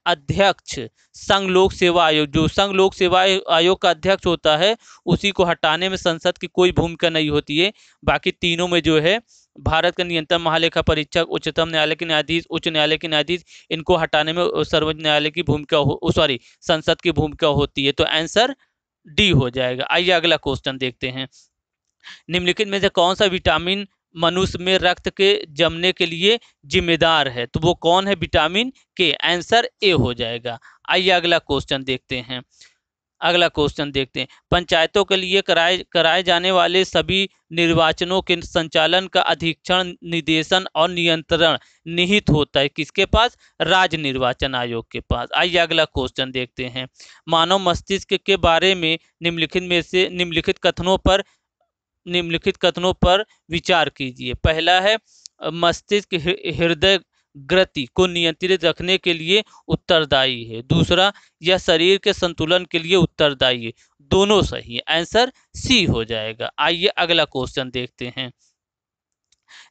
अध्यक्ष, संघ लोक सेवा आयोग, जो संघ लोक सेवा आयोग का अध्यक्ष होता है उसी को हटाने में संसद की कोई भूमिका नहीं होती है। बाकी तीनों में जो है भारत का नियंत्रण महालेखा परीक्षक, उच्चतम न्यायालय के न्यायाधीश, उच्च न्यायालय के न्यायाधीश, इनको हटाने में सर्वोच्च न्यायालय की भूमिका संसद की भूमिका होती है। तो आंसर डी हो जाएगा। आइए अगला क्वेश्चन देखते हैं। निम्नलिखित में से कौन सा विटामिन मनुष्य में रक्त के जमने के लिए जिम्मेदार है? तो वो कौन है? विटामिन के। आंसर ए हो जाएगा। आइए अगला क्वेश्चन देखते हैं। पंचायतों के लिए कराए जाने वाले सभी निर्वाचनों के संचालन का अधीक्षण, निर्देशन और नियंत्रण निहित होता है किसके पास? राज्य निर्वाचन आयोग के पास। आइए अगला क्वेश्चन देखते हैं। मानव मस्तिष्क के बारे में निम्नलिखित कथनों पर विचार कीजिए। पहला है मस्तिष्क हृदय गति को नियंत्रित रखने के लिए उत्तरदायी है। दूसरा, यह शरीर के संतुलन के लिए उत्तरदायी है। दोनों सही है। आंसर सी हो जाएगा। आइए अगला क्वेश्चन देखते हैं।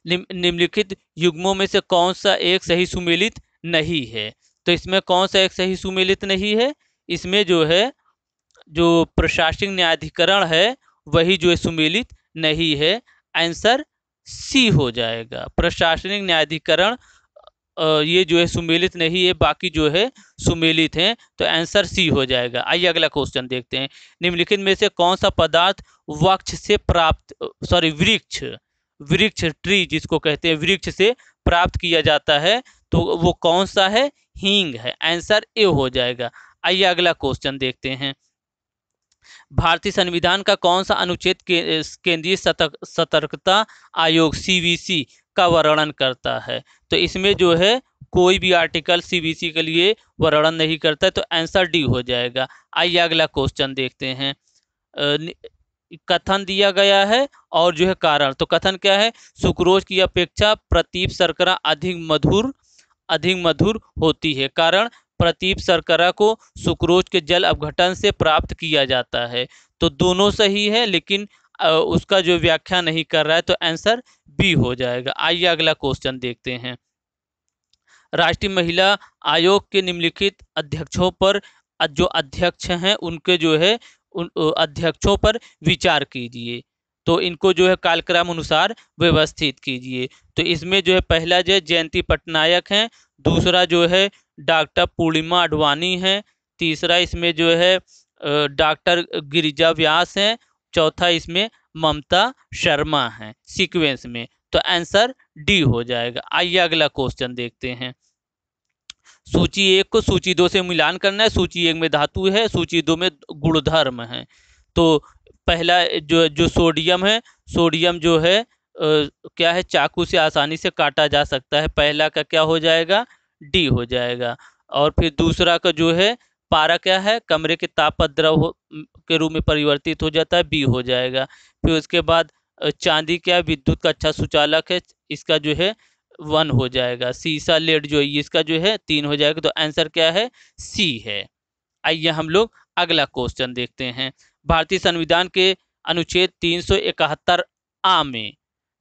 निम्नलिखित युग्मों में से कौन सा एक सही सुमेलित नहीं है? तो इसमें कौन सा एक सही सुमेलित नहीं है? इसमें जो है जो प्रशासनिक न्यायाधिकरण है वही जो है सुमेलित नहीं है। आंसर सी हो जाएगा। प्रशासनिक न्यायाधिकरण ये जो है सुमेलित नहीं है, बाकी जो है सुमेलित हैं। तो आंसर सी हो जाएगा। आइए अगला क्वेश्चन देखते हैं। निम्नलिखित में से कौन सा पदार्थ वृक्ष ट्री जिसको कहते हैं, वृक्ष से प्राप्त किया जाता है? तो वो कौन सा है? हींग है। आंसर ए हो जाएगा। आइए अगला क्वेश्चन देखते हैं। भारतीय संविधान का कौन सा अनुच्छेद केंद्रीय सतर्कता आयोग सीवीसी का वर्णन करता है? तो इसमें जो है कोई भी आर्टिकल सीवीसी के लिए वर्णन नहीं करता है। तो आंसर डी हो जाएगा। आइए अगला क्वेश्चन देखते हैं। कथन दिया गया है और जो है कारण। तो कथन क्या है? सुक्रोज की अपेक्षा प्रतीप शर्करा अधिक मधुर होती है। कारण, प्रतीप शर्करा को सुक्रोज के जल अपघटन से प्राप्त किया जाता है। तो दोनों सही है, लेकिन उसका जो व्याख्या नहीं कर रहा है। तो आंसर बी हो जाएगा। आइए अगला क्वेश्चन देखते हैं। राष्ट्रीय महिला आयोग के निम्नलिखित अध्यक्षों पर जो अध्यक्ष हैं उनके जो है उन अध्यक्षों पर विचार कीजिए। तो इनको जो है कालक्रम अनुसार व्यवस्थित कीजिए। तो इसमें जो है पहला जो है जयंती पटनायक हैं, दूसरा जो है डॉक्टर पूर्णिमा आडवाणी है, तीसरा इसमें जो है डॉक्टर गिरिजा व्यास हैं, चौथा इसमें ममता शर्मा है सीक्वेंस में। तो आंसर डी हो जाएगा। आइए अगला क्वेश्चन देखते हैं। सूची एक को सूची दो से मिलान करना है। सूची एक में धातु है, सूची दो में गुणधर्म है। तो पहला जो जो सोडियम है, सोडियम जो है क्या है, चाकू से आसानी से काटा जा सकता है। पहला का क्या हो जाएगा, डी हो जाएगा। और फिर दूसरा का जो है पारा क्या है, कमरे के तापद्रव के रूप में परिवर्तित हो जाता है, बी हो जाएगा। फिर उसके बाद चांदी क्या है, विद्युत का अच्छा सुचालक है, इसका जो है वन हो जाएगा। सीसा लेड जो है इसका जो है तीन हो जाएगा। तो आंसर क्या है, सी है। आइए हम लोग अगला क्वेश्चन देखते हैं। भारतीय संविधान के अनुच्छेद 371 आ में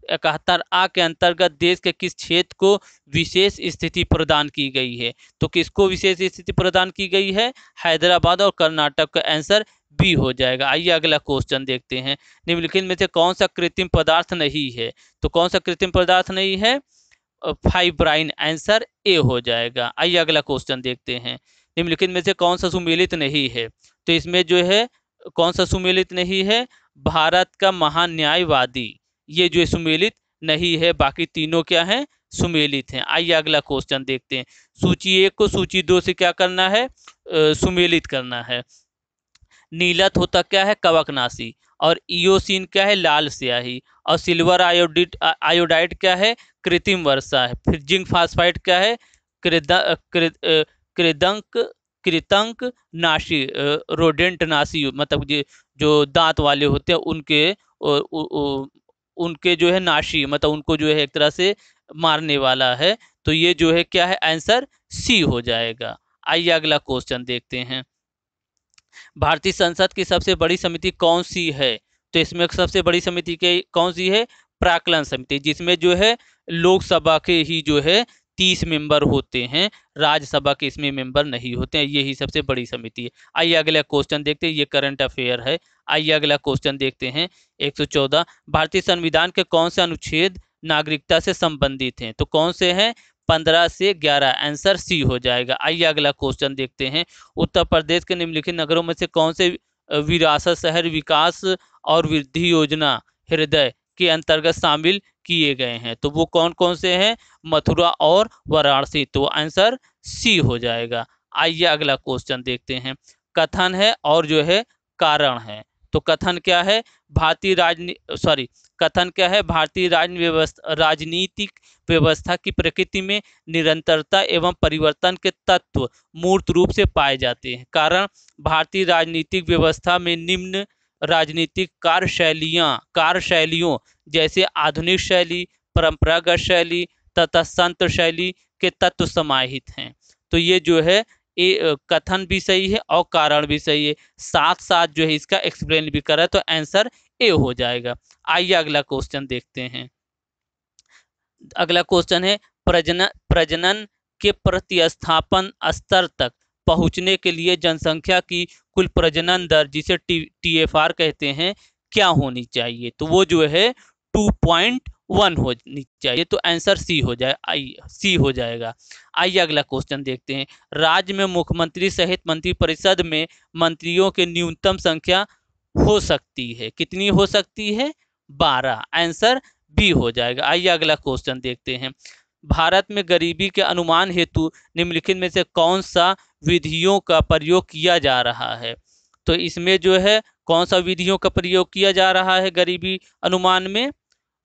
71 आ के अंतर्गत देश के किस क्षेत्र को विशेष स्थिति प्रदान की गई है। तो किसको विशेष स्थिति प्रदान की गई है, हैदराबाद और कर्नाटक का आंसर बी हो जाएगा। आइए अगला क्वेश्चन देखते हैं। निम्नलिखित में से कौन सा कृत्रिम पदार्थ नहीं है। तो कौन सा कृत्रिम पदार्थ नहीं है, फाइब्राइन, आंसर ए हो जाएगा। आइए अगला क्वेश्चन देखते हैं। निम्नलिखित में से कौन सा सुमेलित नहीं है। तो इसमें जो है कौन सा सुमेलित नहीं है, भारत का महान्यायवादी, ये जो सुमेलित नहीं है। बाकी तीनों क्या हैं, सुमेलित हैं। आइए अगला क्वेश्चन देखते हैं। सूची एक को सूची दो से क्या करना है, सुमेलित करना है। नीलत होता क्या है, कवकनाशी, और इयोसिन क्या है, लाल स्याही, और सिल्वर आयोडाइड क्या है, कृत्रिम वर्षा है। फिर जिंक फास्फाइड क्या है, कृदंक कृतंक नाशी, रोडेंट नाशी, मतलब जो दांत वाले होते हैं उनके उनके जो है नाशी, मतलब उनको जो है एक तरह से मारने वाला है। तो ये जो है क्या है, आंसर सी हो जाएगा। आइए अगला क्वेश्चन देखते हैं। भारतीय संसद की सबसे बड़ी समिति कौन सी है। तो इसमें सबसे बड़ी समिति के कौन सी है, प्राक्कलन समिति, जिसमें जो है लोकसभा के ही जो है 30 मेंबर होते हैं, राज्यसभा के इसमें मेंबर नहीं होते हैं। यही सबसे बड़ी समिति है। आइए अगला क्वेश्चन देखते हैं, ये करंट अफेयर है। आइए अगला क्वेश्चन देखते हैं। 114, भारतीय संविधान के कौन से अनुच्छेद नागरिकता से संबंधित हैं। तो कौन से हैं, 15 से 11, आंसर सी हो जाएगा। आइए अगला क्वेश्चन देखते हैं। उत्तर प्रदेश के निम्नलिखित नगरों में से कौन से विरासत शहर विकास और वृद्धि योजना हृदय के अंतर्गत शामिल किए गए हैं। तो वो कौन कौन से हैं, मथुरा और वाराणसी। तो आंसर सी हो जाएगा। आइए अगला क्वेश्चन देखते हैं। कथन है और जो है कारण है। तो कथन क्या है, कथन क्या है, भारतीय राजनीतिक व्यवस्था की प्रकृति में निरंतरता एवं परिवर्तन के तत्व मूर्त रूप से पाए जाते हैं। कारण, भारतीय राजनीतिक व्यवस्था में निम्न राजनीतिक कार्यशैलियों जैसे आधुनिक शैली, परंपरागत शैली तथा संत शैली के तत्व समाहित हैं। तो ये जो है ये कथन भी सही है और कारण भी सही है, साथ साथ जो है इसका एक्सप्लेन भी करा, तो आंसर ए हो जाएगा। आइए अगला क्वेश्चन देखते हैं। अगला क्वेश्चन है, प्रजनन के प्रतिस्थापन स्तर तक पहुंचने के लिए जनसंख्या की कुल प्रजनन दर, जिसे TFR कहते हैं, क्या होनी चाहिए। तो वो जो है 2.1 होनी चाहिए। तो आंसर सी हो जाएगा। आइए अगला क्वेश्चन देखते हैं। राज्य में मुख्यमंत्री सहित मंत्रिपरिषद में मंत्रियों की न्यूनतम संख्या हो सकती है, कितनी हो सकती है, 12, आंसर बी हो जाएगा। आइए अगला क्वेश्चन देखते हैं। भारत में गरीबी के अनुमान हेतु निम्नलिखित में से कौन सा विधियों का प्रयोग किया जा रहा है। तो इसमें जो है कौन सा विधियों का प्रयोग किया जा रहा है गरीबी अनुमान में,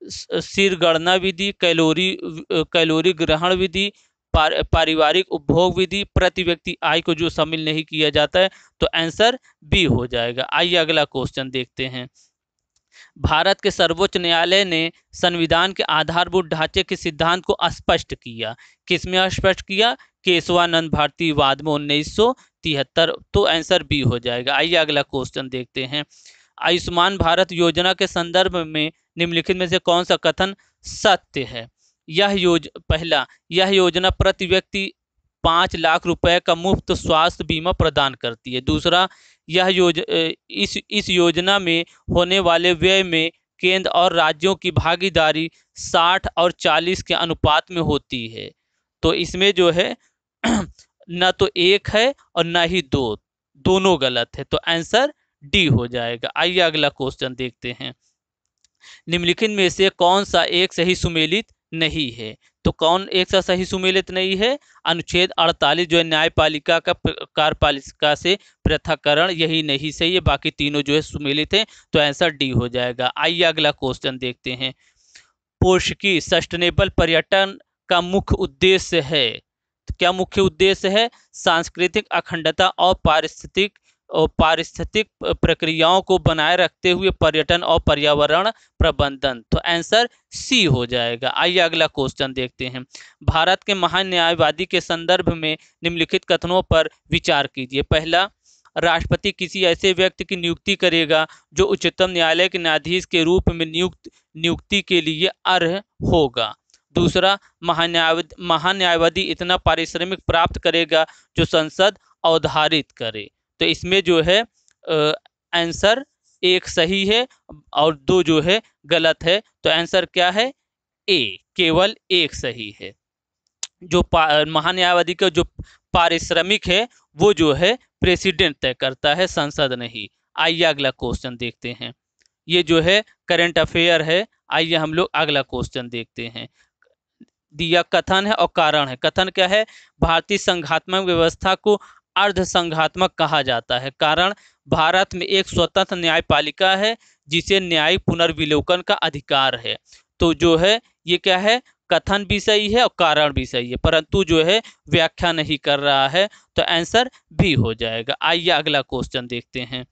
सिर गणना विधि, कैलोरी ग्रहण विधि, पारिवारिक उपभोग विधि, प्रति व्यक्ति आय को जो शामिल नहीं किया जाता है। तो आंसर बी हो जाएगा। आइए अगला क्वेश्चन देखते हैं। भारत के सर्वोच्च न्यायालय ने संविधान के आधारभूत ढांचे के सिद्धांत को स्पष्ट किया, किसमें स्पष्ट किया, केशवानंद भारती वाद में 1973। तो आंसर बी हो जाएगा। आइए अगला क्वेश्चन देखते हैं। आयुष्मान भारत योजना के संदर्भ में निम्नलिखित में से कौन सा कथन सत्य है। पहला, यह योजना प्रति व्यक्ति 5 लाख रुपए का मुफ्त स्वास्थ्य बीमा प्रदान करती है। दूसरा, इस योजना में होने वाले व्यय में केंद्र और राज्यों की भागीदारी 60 और 40 के अनुपात में होती है। तो इसमें जो है न तो एक है और न ही दो, दोनों गलत है, तो आंसर डी हो जाएगा। आइए अगला क्वेश्चन देखते हैं। निम्नलिखित में से कौन सा एक सही सुमेलित नहीं है? तो कौन एक सा सही सुमेलित नहीं है? अनुच्छेद 48 जो है न्यायपालिका का कार्यपालिका से पृथककरण, यही नहीं सही है, बाकी तीनों जो है सुमेलित हैं, तो आंसर डी हो जाएगा। आइए अगला क्वेश्चन देखते हैं। पोर्चुगीज सस्टेनेबल पर्यटन का मुख्य उद्देश्य है, तो क्या मुख्य उद्देश्य है? सांस्कृतिक अखंडता और पारिस्थितिक प्रक्रियाओं को बनाए रखते हुए पर्यटन और पर्यावरण प्रबंधन, तो आंसर सी हो जाएगा। आइए अगला क्वेश्चन देखते हैं। भारत के महान न्यायवादी के संदर्भ में निम्नलिखित कथनों पर विचार कीजिए। पहला, राष्ट्रपति किसी ऐसे व्यक्ति की नियुक्ति करेगा जो उच्चतम न्यायालय के न्यायाधीश के रूप में नियुक्ति के लिए अर्ह होगा। दूसरा, महान न्यायवादी इतना पारिश्रमिक प्राप्त करेगा जो संसद अवधारित करे। तो इसमें जो है आंसर एक सही है और दो जो है गलत है, तो आंसर क्या है? ए, केवल एक सही है। जो महान न्यायवादी का जो पारिश्रमिक है वो जो है प्रेसिडेंट तय करता है, संसद नहीं। आइए अगला क्वेश्चन देखते हैं। ये जो है करंट अफेयर है। आइए हम लोग अगला क्वेश्चन देखते हैं। दिया कथन है और कारण है। कथन क्या है? भारतीय संघात्मक व्यवस्था को अर्ध संघात्मक कहा जाता है। कारण, भारत में एक स्वतंत्र न्यायपालिका है जिसे न्यायिक पुनर्विलोकन का अधिकार है। तो जो है ये क्या है? कथन भी सही है और कारण भी सही है, परंतु जो है व्याख्या नहीं कर रहा है, तो आंसर भी हो जाएगा। आइए अगला क्वेश्चन देखते हैं।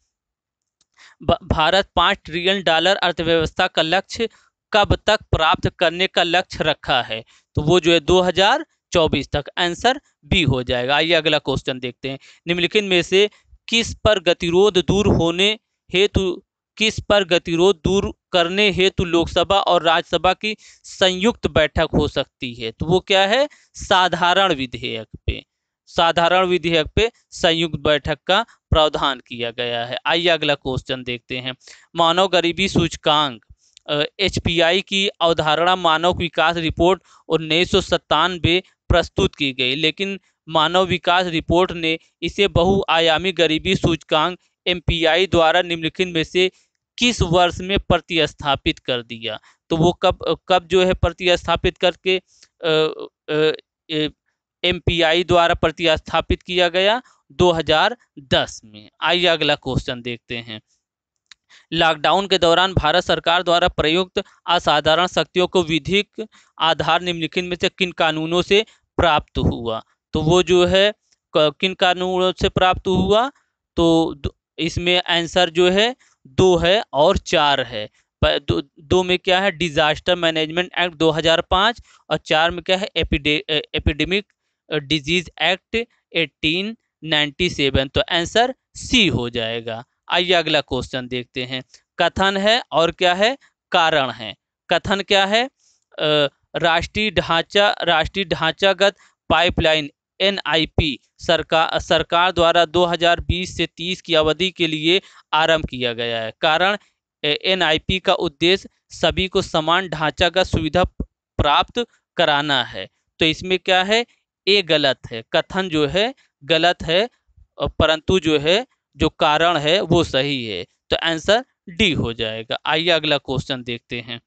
भारत $5 ट्रिलियन अर्थव्यवस्था का लक्ष्य कब तक प्राप्त करने का लक्ष्य रखा है? तो वो जो है 2024 तक, आंसर बी हो जाएगा। आइए अगला क्वेश्चन देखते हैं। निम्नलिखित में से किस पर गतिरोध दूर करने हेतु लोकसभा और राज्यसभा की संयुक्त बैठक हो सकती है? तो वो क्या है? साधारण विधेयक पे संयुक्त बैठक का प्रावधान किया गया है। आइए अगला क्वेश्चन देखते हैं। मानव गरीबी सूचकांक HPI की अवधारणा मानव विकास रिपोर्ट 1997 प्रस्तुत की गई, लेकिन मानव विकास रिपोर्ट ने इसे बहुआयामी गरीबी सूचकांक MPI द्वारा निम्नलिखित में से किस वर्ष में प्रतिस्थापित कर दिया? तो वो कब जो है प्रतिस्थापित करके MPI द्वारा प्रतिस्थापित किया गया? 2010 में। आइए अगला क्वेश्चन देखते हैं। लॉकडाउन के दौरान भारत सरकार द्वारा प्रयुक्त असाधारण शक्तियों को विधिक आधार निम्नलिखित में से किन कानूनों से प्राप्त हुआ? तो वो जो है किन कानूनों से प्राप्त हुआ? तो इसमें आंसर जो है 2 है और 4 है। दो में क्या है? डिजास्टर मैनेजमेंट एक्ट 2005, और 4 में क्या है? एपिडेमिक डिजीज एक्ट 1897, तो आंसर सी हो जाएगा। आइए अगला क्वेश्चन देखते हैं। कथन है और क्या है? कारण है। कथन क्या है? राष्ट्रीय ढांचागत पाइपलाइन NIP सरकार द्वारा 2020 से 30 की अवधि के लिए आरंभ किया गया है। कारण, NIP का उद्देश्य सभी को समान ढांचागत सुविधा प्राप्त कराना है। तो इसमें क्या है? ए गलत है, कथन जो है गलत है, परंतु जो है जो कारण है वो सही है, तो आंसर डी हो जाएगा। आइए अगला क्वेश्चन देखते हैं।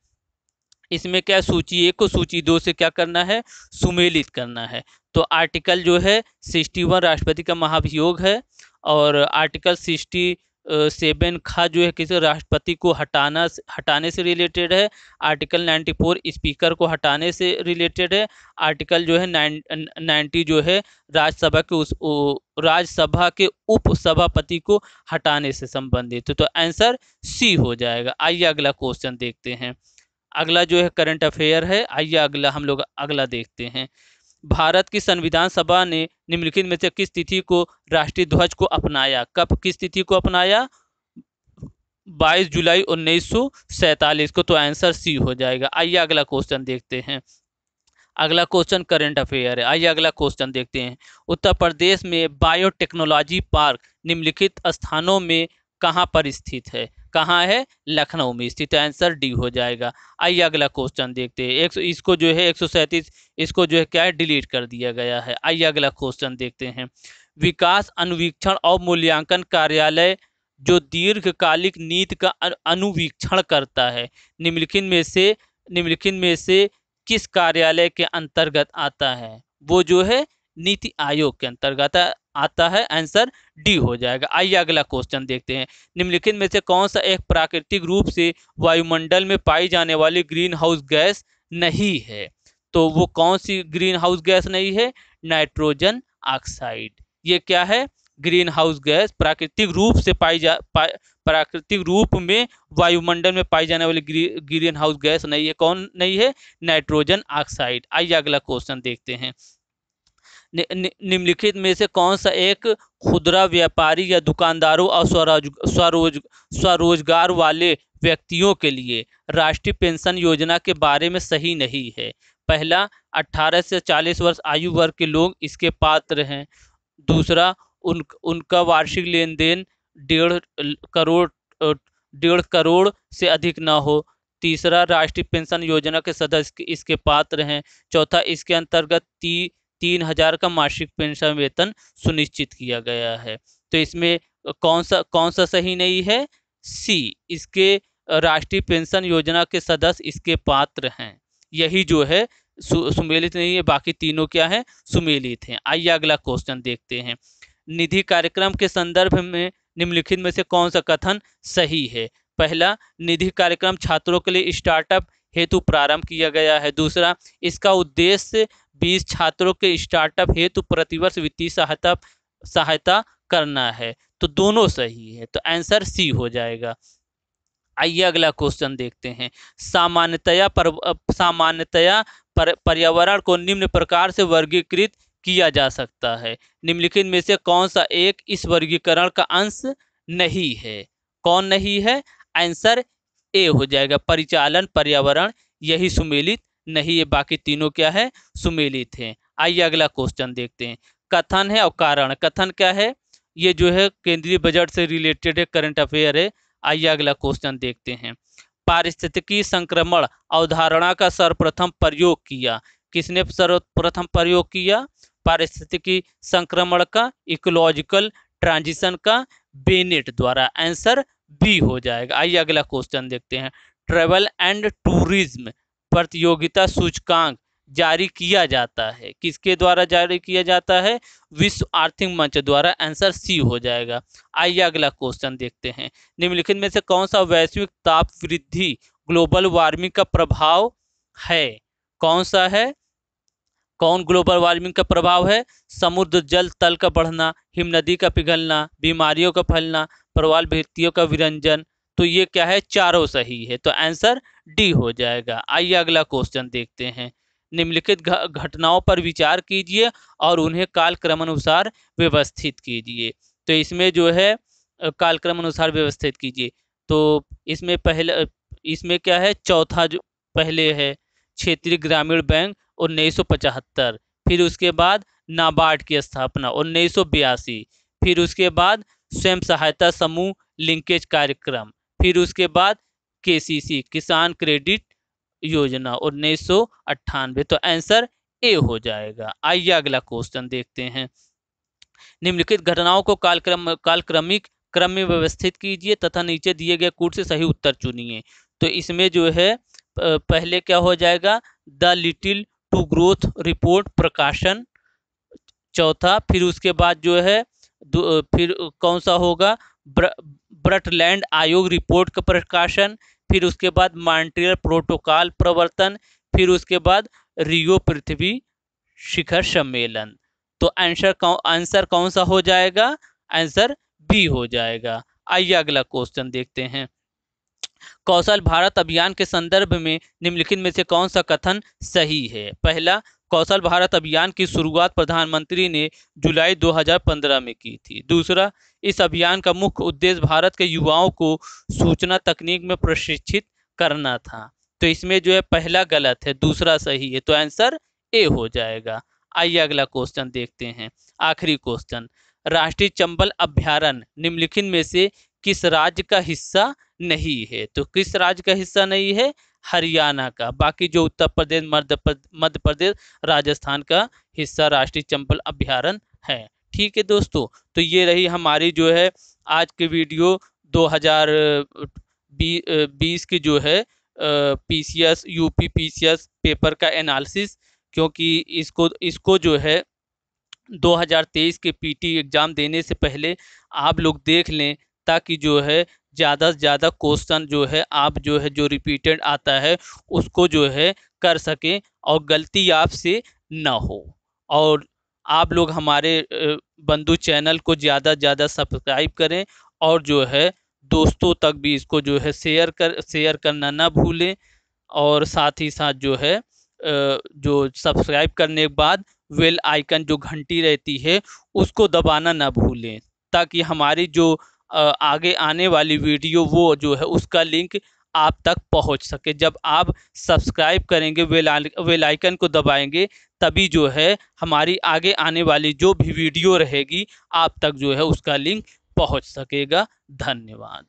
इसमें क्या सूची 1 को सूची 2 से क्या करना है? सुमेलित करना है। तो आर्टिकल जो है 61 राष्ट्रपति का महाभियोग है, और आर्टिकल 67 खा जो है किसी राष्ट्रपति को हटाने से रिलेटेड है। आर्टिकल 94 स्पीकर को हटाने से रिलेटेड है। आर्टिकल जो है 90 जो है राज्यसभा के उपसभापति को हटाने से संबंधित है, तो आंसर सी हो जाएगा। आइए अगला क्वेश्चन देखते हैं। अगला जो है करंट अफेयर है। आइए अगला हम लोग अगला देखते हैं। भारत की संविधान सभा ने निम्नलिखित में से किस तिथि को राष्ट्रीय ध्वज को अपनाया? कब किस तिथि को अपनाया? 22 जुलाई 1947 को, तो आंसर सी हो जाएगा। आइए अगला क्वेश्चन देखते हैं। अगला क्वेश्चन करंट अफेयर है। आइए अगला क्वेश्चन देखते हैं। उत्तर प्रदेश में बायोटेक्नोलॉजी पार्क निम्नलिखित स्थानों में कहाँ पर स्थित है? कहाँ है? लखनऊ में स्थित है। आंसर डी हो जाएगा। आइए अगला क्वेश्चन देखते हैं। इसको जो है 137, इसको जो है क्या है, डिलीट कर दिया गया है। आइए अगला क्वेश्चन देखते हैं। विकास अनुवीक्षण और मूल्यांकन कार्यालय जो दीर्घकालिक नीति का अनुवीक्षण करता है, निम्नलिखित में से किस कार्यालय के अंतर्गत आता है? वो जो है नीति आयोग के अंतर्गत आता है। आंसर डी हो जाएगा। आइए अगला क्वेश्चन देखते हैं। निम्नलिखित में से कौन सा एक प्राकृतिक रूप से वायुमंडल में पाई जाने वाली ग्रीन हाउस गैस नहीं है? तो वो कौन सी ग्रीन हाउस गैस नहीं है? Nitrogen oxide. ये क्या है? ग्रीन हाउस गैस प्राकृतिक रूप से प्राकृतिक रूप में वायुमंडल में पाई जाने वाली ग्रीन हाउस गैस नहीं है। कौन नहीं है? Nitrogen oxide. आइए अगला क्वेश्चन देखते हैं। निम्नलिखित में से कौन सा एक खुदरा व्यापारी या दुकानदारों और स्वरोजगार वाले व्यक्तियों के लिए राष्ट्रीय पेंशन योजना के बारे में सही नहीं है? पहला, 18 से 40 वर्ष आयु वर्ग के लोग इसके पात्र हैं। दूसरा, उनका वार्षिक लेन देन 1.5 करोड़ 1.5 करोड़ से अधिक ना हो। तीसरा, राष्ट्रीय पेंशन योजना के सदस्य इसके पात्र हैं। चौथा, इसके अंतर्गत 3,000 का मासिक पेंशन वेतन सुनिश्चित किया गया है। तो इसमें कौन सा सही नहीं है? सी, इसके राष्ट्रीय पेंशन योजना के सदस्य इसके पात्र हैं। यही जो है सुमेलित नहीं है, बाकी तीनों क्या है? सुमेलित हैं। आइए अगला क्वेश्चन देखते हैं। निधि कार्यक्रम के संदर्भ में निम्नलिखित में से कौन सा कथन सही है? पहला, निधि कार्यक्रम छात्रों के लिए स्टार्टअप हेतु प्रारंभ किया गया है। दूसरा, इसका उद्देश्य 20 छात्रों के स्टार्टअप हेतु प्रतिवर्ष वित्तीय सहायता करना है। तो दोनों सही है, तो आंसर सी हो जाएगा। आइए अगला क्वेश्चन देखते हैं। सामान्यतया पर्यावरण को निम्न प्रकार से वर्गीकृत किया जा सकता है। निम्नलिखित में से कौन सा एक इस वर्गीकरण का अंश नहीं है? कौन नहीं है? आंसर ए हो जाएगा, परिचालन पर्यावरण। यही सुमेलित नहीं है, बाकी तीनों क्या है? सुमेलित हैं। आइए अगला क्वेश्चन देखते हैं। कथन है और कारण। कथन क्या है? ये जो है केंद्रीय बजट से रिलेटेड है, करंट अफेयर है। आइए अगला क्वेश्चन देखते हैं। पारिस्थितिकी संक्रमण अवधारणा का सर्वप्रथम प्रयोग किया। किसने सर्वप्रथम प्रयोग किया? पारिस्थितिकी संक्रमण का, इकोलॉजिकल ट्रांजिशन का बेनेट द्वारा। आंसर बी हो जाएगा। आइए अगला क्वेश्चन देखते हैं। ट्रेवल एंड टूरिज्म प्रतियोगिता सूचकांक जारी किया जाता है। किसके द्वारा जारी किया जाता है? विश्व आर्थिक मंच द्वारा। आंसर सी हो जाएगा। आइए अगला क्वेश्चन देखते हैं। निम्नलिखित में से कौन सा वैश्विक ताप वृद्धि ग्लोबल वार्मिंग का प्रभाव है? कौन सा है? कौन ग्लोबल वार्मिंग का प्रभाव है? समुद्र जल तल का बढ़ना, हिमनदी का पिघलना, बीमारियों का फैलना, प्रवाल भित्तियों का विरंजन। तो ये क्या है? चारों सही है, तो आंसर डी हो जाएगा। आइए अगला क्वेश्चन देखते हैं। निम्नलिखित घटनाओं पर विचार कीजिए और उन्हें कालक्रमानुसार व्यवस्थित कीजिए। तो इसमें जो है कालक्रम अनुसार व्यवस्थित कीजिए। तो इसमें क्या है? चौथा जो पहले है क्षेत्रीय ग्रामीण बैंक 1975। फिर उसके बाद नाबार्ड की स्थापना 1982। फिर उसके बाद स्वयं सहायता समूह लिंकेज कार्यक्रम। फिर उसके बाद केसीसी किसान क्रेडिट योजना 1998। तो आंसर ए हो जाएगा। आइए अगला क्वेश्चन देखते हैं। निम्नलिखित घटनाओं को कालक्रमिक क्रम में व्यवस्थित कीजिए तथा नीचे दिए गए कूट से सही उत्तर चुनिए। तो इसमें जो है पहले क्या हो जाएगा? The little to growth report प्रकाशन। चौथा, फिर उसके बाद जो है फिर कौन सा होगा? ब्रटलैंड आयोग रिपोर्ट का प्रकाशन। फिर उसके बाद मॉन्ट्रियल प्रोटोकॉल प्रवर्तन। फिर उसके बाद रियो पृथ्वी शिखर सम्मेलन। तो आंसर कौन सा हो जाएगा? आंसर बी हो जाएगा। आइए अगला क्वेश्चन देखते हैं। कौशल भारत अभियान के संदर्भ में निम्नलिखित में से कौन सा कथन सही है? पहला, कौशल भारत अभियान की शुरुआत प्रधानमंत्री ने जुलाई 2015 में की थी। दूसरा, इस अभियान का मुख्य उद्देश्य भारत के युवाओं को सूचना तकनीक में प्रशिक्षित करना था। तो इसमें जो है पहला गलत है, दूसरा सही है। तो आंसर ए हो जाएगा। आइए अगला क्वेश्चन देखते हैं। आखिरी क्वेश्चन, राष्ट्रीय चंबल अभयारण्य निम्नलिखित में से किस राज्य का हिस्सा नहीं है? तो किस राज्य का हिस्सा नहीं है? हरियाणा का। बाकी जो उत्तर प्रदेश, मध्य प्रदेश, राजस्थान का हिस्सा राष्ट्रीय चंबल अभयारण्य है। ठीक है दोस्तों, तो ये रही हमारी जो है आज की वीडियो 2020 की जो है पीसीएस, यूपी पीसीएस पेपर का एनालिसिस। क्योंकि इसको इसको जो है 2023 के पीटी एग्जाम देने से पहले आप लोग देख लें, ताकि जो है ज़्यादा से ज़्यादा क्वेश्चन जो है आप जो है जो रिपीटेड आता है उसको जो है कर सकें और गलती आपसे ना हो। और आप लोग हमारे बंधु चैनल को ज़्यादा से ज़्यादा सब्सक्राइब करें और जो है दोस्तों तक भी इसको जो है शेयर करना ना भूलें। और साथ ही साथ जो है जो सब्सक्राइब करने के बाद बेल आइकन जो घंटी रहती है उसको दबाना ना भूलें, ताकि हमारी जो आगे आने वाली वीडियो वो जो है उसका लिंक आप तक पहुंच सके। जब आप सब्सक्राइब करेंगे, बेल आइकन को दबाएंगे, तभी जो है हमारी आगे आने वाली जो भी वीडियो रहेगी आप तक जो है उसका लिंक पहुंच सकेगा। धन्यवाद।